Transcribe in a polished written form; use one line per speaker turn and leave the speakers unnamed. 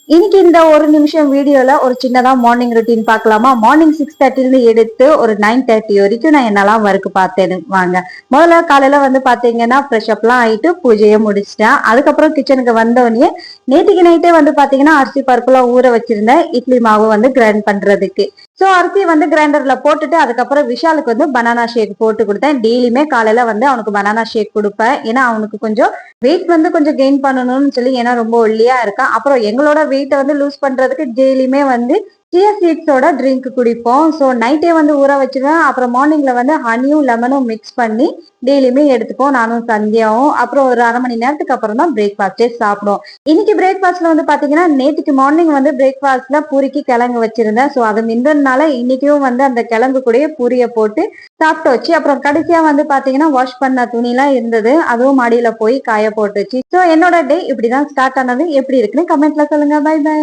இன்னைக்கு இந்த ஒரு நிமிஷம் வீடியோல ஒரு சின்னதா மார்னிங் ரொட்டீன் பார்க்கலாமா? மார்னிங் 6:30 இருந்து எடுத்து ஒரு 9:30 வரைக்கும் நான் என்னெல்லாம் ஒர்க் பார்த்தேன்னு வாங்க. முதல்ல காலையில வந்து பாத்தீங்கன்னா ஃப்ரெஷ் அப்லாம் ஆயிட்டு பூஜையை முடிச்சிட்டேன். அதுக்கப்புறம் கிச்சனுக்கு வந்தோடனே நேற்றுக்கு நைட்டே வந்து பாத்தீங்கன்னா அரிசி பருப்புலாம் ஊற வச்சிருந்தேன் இட்லி மாவு வந்து கிரைண்ட் பண்றதுக்கு. சோ அரிசி வந்து கிரைண்டர்ல போட்டுட்டு அதுக்கப்புறம் விஷாலுக்கு வந்து பனானா ஷேக் போட்டு கொடுத்தேன். டெய்லியுமே காலையில வந்து அவனுக்கு பனானா ஷேக் கொடுப்பேன். ஏன்னா அவனுக்கு கொஞ்சம் வெயிட் வந்து கொஞ்சம் கெயின் பண்ணணும்னு சொல்லி, ஏன்னா ரொம்ப ஒல்லியா இருக்கான். அப்புறம் எங்களோட வெயிட்டை வந்து லூஸ் பண்றதுக்கு டெய்லியுமே வந்து சியா சீட்ஸோட ட்ரிங்க் குடிப்போம். ஸோ நைட்டே வந்து ஊற வச்சிருவேன். அப்புறம் மார்னிங்ல வந்து ஹனியும் லெமனும் மிக்ஸ் பண்ணி டெய்லியுமே எடுத்துப்போம் நானும் சந்தியாவும். அப்புறம் ஒரு 1/2 மணி நேரத்துக்கு அப்புறம் தான் பிரேக்ஃபாஸ்டே சாப்பிடுவோம். இன்னைக்கு பிரேக்ஃபாஸ்ட்ல வந்து பாத்தீங்கன்னா நேற்றுக்கு மார்னிங் வந்து பிரேக்ஃபாஸ்ட்ல பூரிக்கு கிழங்கு வச்சிருந்தேன். ஸோ அது மின்றதுனால இன்னைக்கும் வந்து அந்த கிழங்கு கூடயே பூரிய போட்டு சாப்பிட்டு வச்சு, அப்புறம் கடைசியா வந்து பாத்தீங்கன்னா வாஷ் பண்ண துணி எல்லாம் இருந்தது, அதுவும் மாடியில போய் காய போட்டுச்சு. ஸோ என்னோட டே இப்படிதான் ஸ்டார்ட் ஆனது. எப்படி இருக்குன்னு கமெண்ட்ல சொல்லுங்க. Bye by.